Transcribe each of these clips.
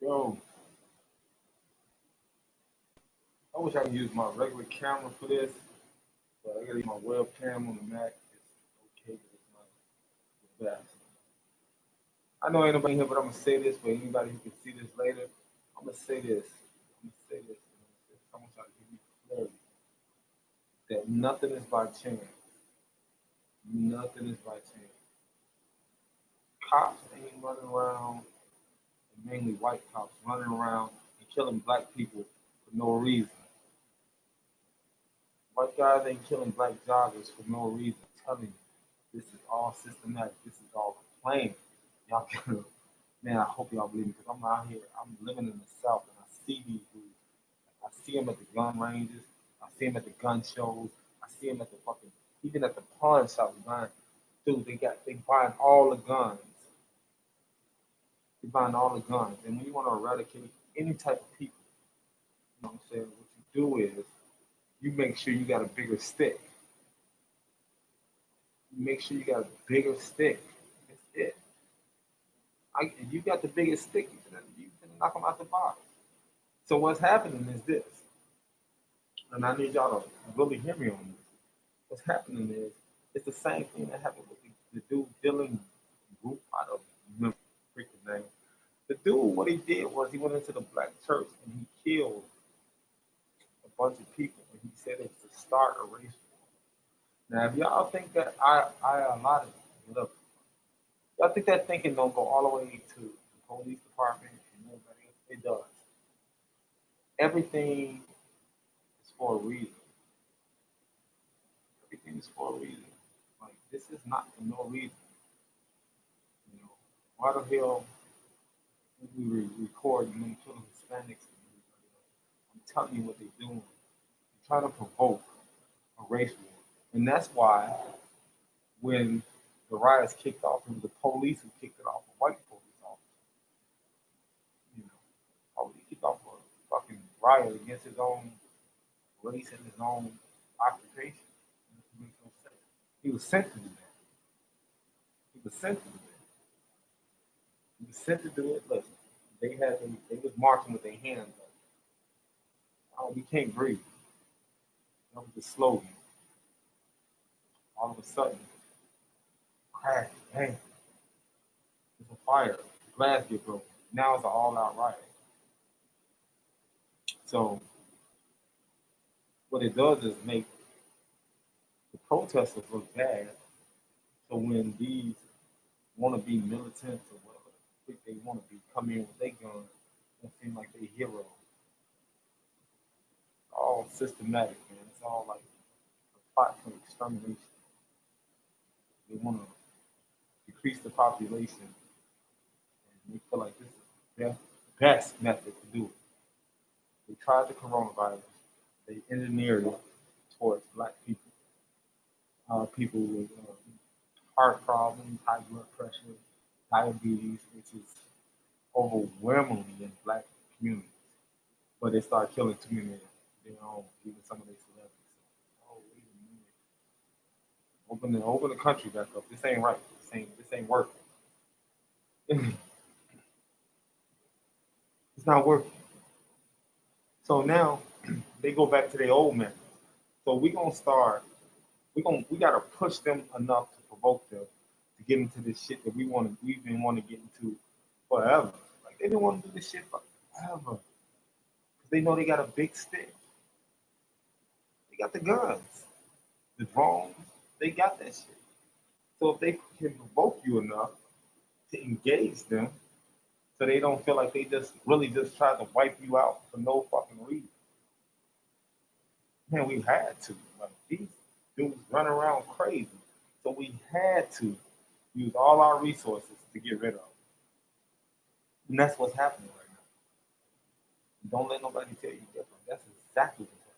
Yo, I wish I could use my regular camera for this, but I gotta use my webcam on the Mac. It's okay, but it's not the best. I know ain't nobody here, but I'm gonna say this for anybody who can see this later. I'm gonna say this. I'm gonna say this. I'm gonna say this. I'm gonna try to give you clarity that nothing is by chance. Nothing is by chance. Cops ain't running around, and mainly white cops running around and killing black people for no reason. White guys ain't killing black joggers for no reason. I'm telling you, this is all systematic. This is all planned. Y'all gotta, man, I hope y'all believe me because I'm out here. I'm living in the South and I see these dudes. I see them at the gun ranges. I see them at the gun shows. I see them at the fucking, even at the pawn shop buying. Dude, they buying all the guns. They buying all the guns. And when you want to eradicate any type of people, you know what I'm saying? What you do is you make sure you got a bigger stick. You make sure you got a bigger stick. That's it. If you got the biggest stick, you can knock them out the bottom. So what's happening is this, and I need y'all to really hear me on this. What's happening is it's the same thing that happened with the dude Dylan group. I don't remember the freaking name. The dude, what he did was he went into the black church and he killed a bunch of people, and he said it's to start a race war. Now, if y'all think that I allotted whatever, y'all think that thinking don't go all the way to the police department and everybody else? It does. Everything is for a reason. Everything is for a reason. Like this is not for no reason. You know, why the hell we record them killing Hispanics? I'm telling you what they're doing. They're trying to provoke a race war, and that's why when the riots kicked off, it was the police who kicked it off, a white police officer. You know, how would he kick off a fucking riot against his own race and his own occupation? It makes no sense. He was sent to do that. He was sent to do that. He was sent to do it. Listen, they was marching with their hands up. Oh, we can't breathe. That was the slogan. All of a sudden, crash, bang, there's a fire, glass get broken. Now it's an all-out riot. So what it does is make the protesters look bad. So when these want to be militants or whatever they want to be, come in with their guns, it seem like they heroes. It's all systematic, man. It's all like a plot for extermination. They want to decrease the population, and they feel like this is the best method to do it. They tried the coronavirus. They engineered it towards black people, people with heart problems, high blood pressure, diabetes, which is overwhelmingly in black communities. But they start killing too many of their own, even some of their celebrities. Oh, wait a minute. Open the country back up. This ain't right. This ain't working. It's not working. So now they go back to their old methods. So we gotta push them enough to provoke them to get into this shit that we've been wanting to get into forever. Like they didn't want to do this shit forever. Because they know they got a big stick. They got the guns, the drones, they got that shit. So if they can provoke you enough to engage them so they don't feel like they just really just tried to wipe you out for no fucking reason. Man, we had to. Like these dudes run around crazy. So we had to use all our resources to get rid of them. And that's what's happening right now. Don't let nobody tell you different. That's exactly what's happening.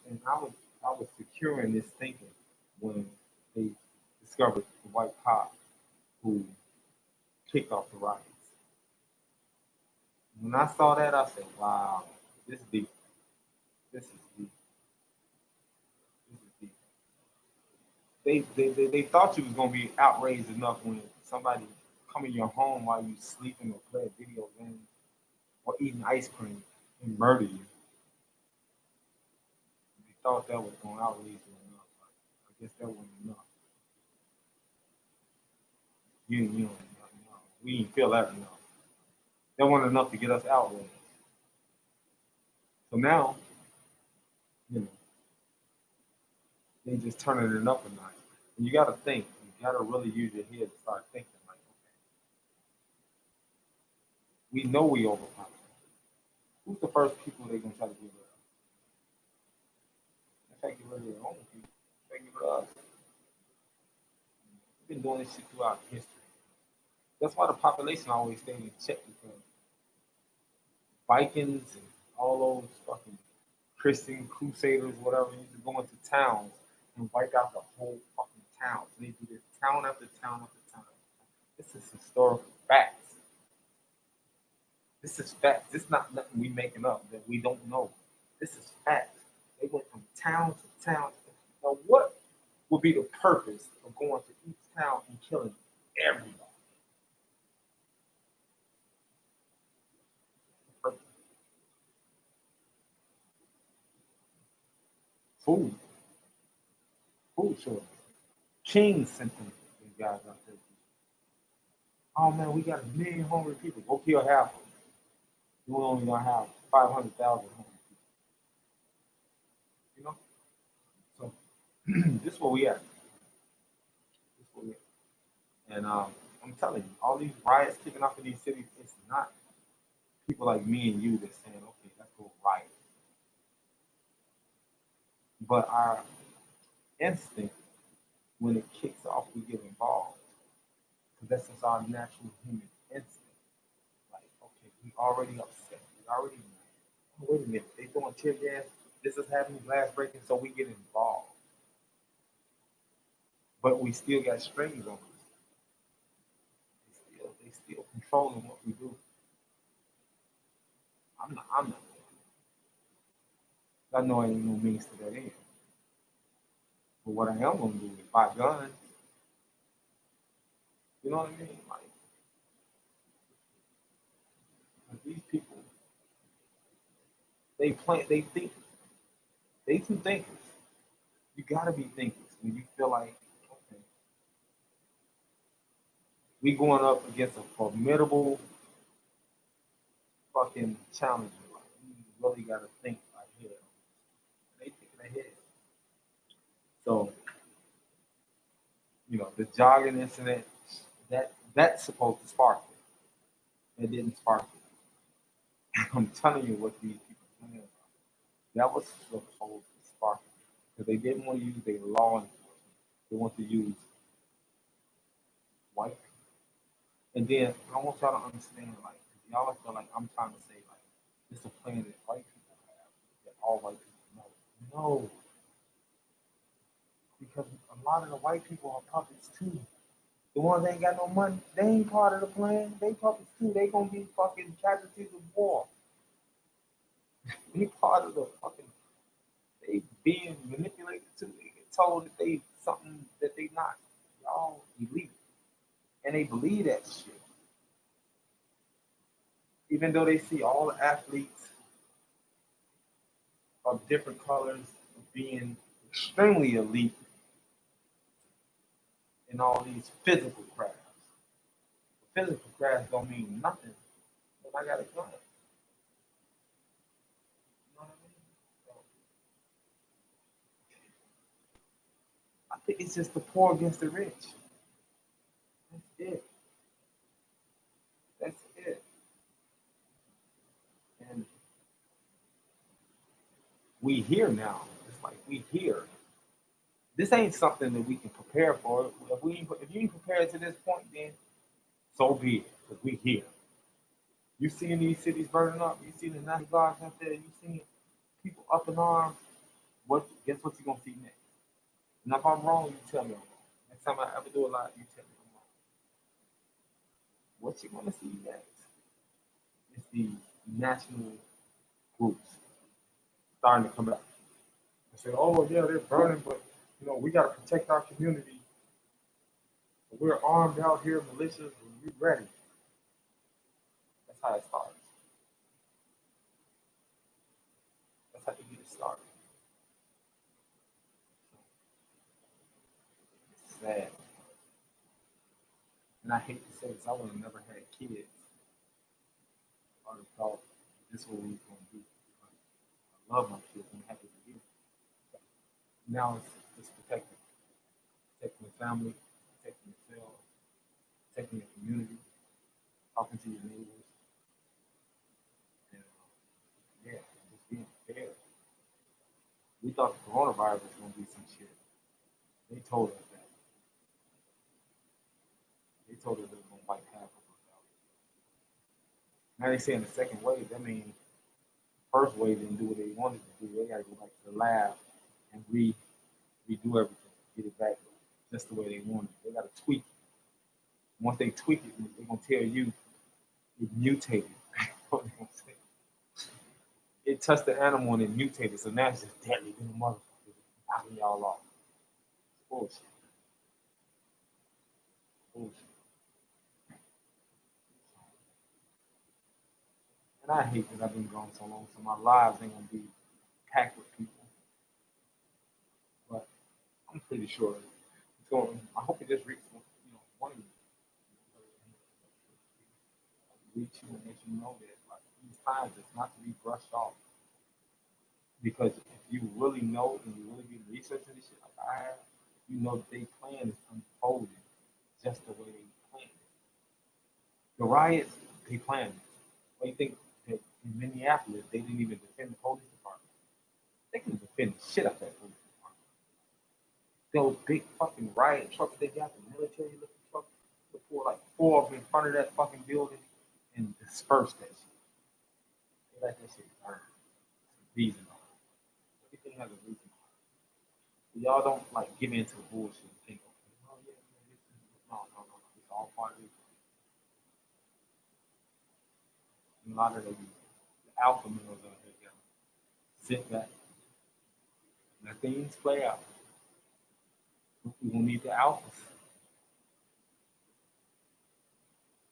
And I was securing this thinking when they discovered the white cop who kicked off the riots. When I saw that, I said, "Wow, this is deep. This is deep. This is deep." They thought you was gonna be outraged enough when somebody come in your home while you sleeping or play a video game or eating ice cream and murder you. They thought that was going out easy enough. But I guess that wasn't enough. We didn't feel that enough. That wasn't enough to get us outraged. So now, you know, they just turning it up a notch. And you got to think. You got to really use your head to start thinking. Like, okay, we know we overpowered. Who's the first people they're gonna try to get rid of? They try to get rid of their own people. They try to get rid of us. We've been doing this shit throughout history. That's why the population always stayed in check, because Vikings and all those fucking Christian crusaders, whatever, used to go into towns and wipe out the whole fucking town. So they do this town after town after town. This is historical facts. This is facts. This is not nothing we making up that we don't know. This is facts. They went from town to town. Now, what would be the purpose of going to each town and killing everybody? Food. Food shortage. King sent them guys out there. Oh man, we got 1,000,000 hungry people. Go kill half of them. We're only gonna have 500,000 hungry people. You know? So this is where we at. This is where we at. And I'm telling you, all these riots kicking off in these cities, it's not people like me and you that's saying, okay, let's go riot. But our instinct, when it kicks off, we get involved. Because that's just our natural human instinct. Like, okay, we already upset. We already mad. Oh, wait a minute, they throwing tear gas. This is happening, glass breaking, so we get involved. But we still got strings on us. They still controlling what we do. I'm not. I know I ain't no means to that end. But what I am gonna do is buy guns. You know what I mean? Like these people, they think, they too thinkers. You gotta be thinkers when you feel like, okay, we going up against a formidable fucking challenger. Like, you really gotta think ahead. They thinking ahead. So, the jogging incident, that's supposed to spark it. It didn't spark it. I'm telling you what these people are doing. That was supposed to spark it. Because they didn't want to use their law enforcement. They want to use white people. And then I want y'all to understand, like, y'all feel like I'm trying to say, like, it's a plan that white people have, that all white people know. No. Because a lot of the white people are puppets too. The ones that ain't got no money, they ain't part of the plan. They puppets too. They gonna be fucking casualties of war. They part of the fucking. They being manipulated too. They get told that they something that they not. Y'all elite, and they believe that shit. Even though they see all the athletes of different colors being extremely elite in all these physical crafts. Physical crafts don't mean nothing when I got a gun. You know what I mean? So, I think it's just the poor against the rich. That's it. That's it. And we here now. It's like we here. This ain't something that we can prepare for. If you ain't prepared to this point, then so be it. Because we here. You seeing these cities burning up. You see the Nazi guards out there. You seeing people up in arms. Guess what you're gonna see next? And if I'm wrong, you tell me I'm wrong. Next time I ever do a lot, you tell me I'm wrong. What you're gonna see next is the national groups starting to come back. I said, oh yeah, they're burning, but we gotta protect our community. We're armed out here, militias, you ready. That's how it starts. That's how you get it started. It's sad. And I hate to say this, I would have never had kids. I would have thought this is what we was going to do. I love my kids and I'm happy to be here. Now it's protecting. Protecting the family, protecting yourself, protecting your community, talking to your neighbors, and yeah, just being prepared. We thought the coronavirus was going to be some shit. They told us that. They told us it was going to wipe half of us out. Now they saying the second wave, that means the first wave didn't do what they wanted to do. They got to go back to the lab and redo everything, get it back just the way they want it. They got to tweak it. Once they tweak it, they're going to tell you it mutated. What they gonna say. It touched the animal and it mutated, so now it's just deadly than a motherfucker. Knocking y'all off. Bullshit. Bullshit. And I hate that I've been gone so long, so my lives ain't gonna be packed with people. But I'm pretty sure it's going. I hope it just reaches one of you, reach you and let you know that like these times it's not to be brushed off. Because if you really know and you really be researching this shit like I have, you know that they plan is unfolding just the way they planned it. The riots, they planned it. What do you think that in Minneapolis they didn't even defend the police department? They can defend the shit out of that police department. Those big fucking riot trucks they got, the military looking trucks, they pour like four of them in front of that fucking building and disperse that shit. They let that shit burn. It's a reason. Everything has a reason. Y'all don't like give into bullshit and think, okay, oh yeah, this is no. It's all part of it. And a lot of the alpha males out here gotta sit back, let things play out. We gonna need the alphas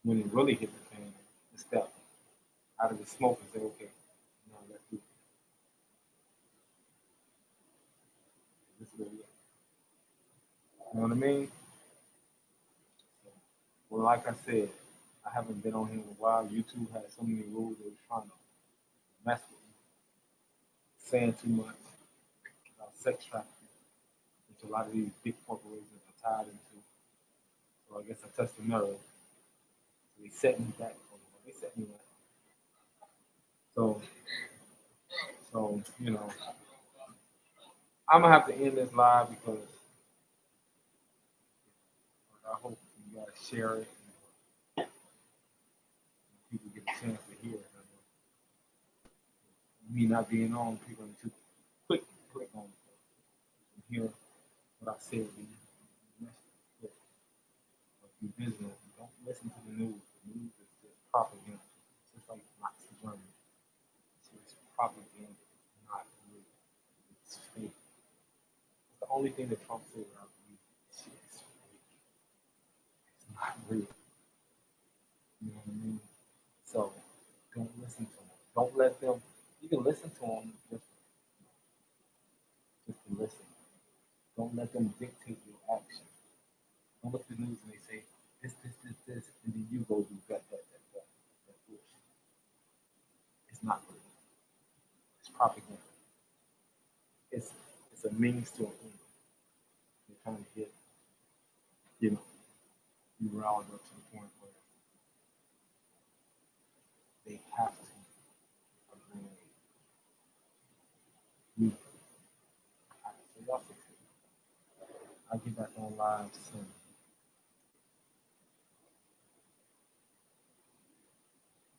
when it really hit the fan to step out of the smoke and say, okay, now let's do it. This is what we got. You know what I mean? Well, like I said, I haven't been on here in a while. YouTube had so many rules they were trying to mess with me, saying too much about sex trafficking, which a lot of these big corporations are tied into. So I guess I touched the nerve. So they set me back. They set me back. So I'm gonna have to end this live because I hope you guys share it and people get a chance to hear it. Me not being on, people are too quick to click on it and hear what I said. If you visit, don't listen to the news. The news is just propaganda. It's just like Nazi Germany. It's just propaganda, not real. It's fake. It's the only thing that Trump said that I believe. Shit is fake. It's not real. You know what I mean? So don't listen to them. Don't let them. You can listen to them just to listen. Don't let them dictate your actions. Don't look at the news and they say this, and then you go do that bullshit. It's not real. It's propaganda. It's a means to an end. They're trying to get, you riled up to the point where they have to eliminate you. So y'all fix it. I'll get back on live soon.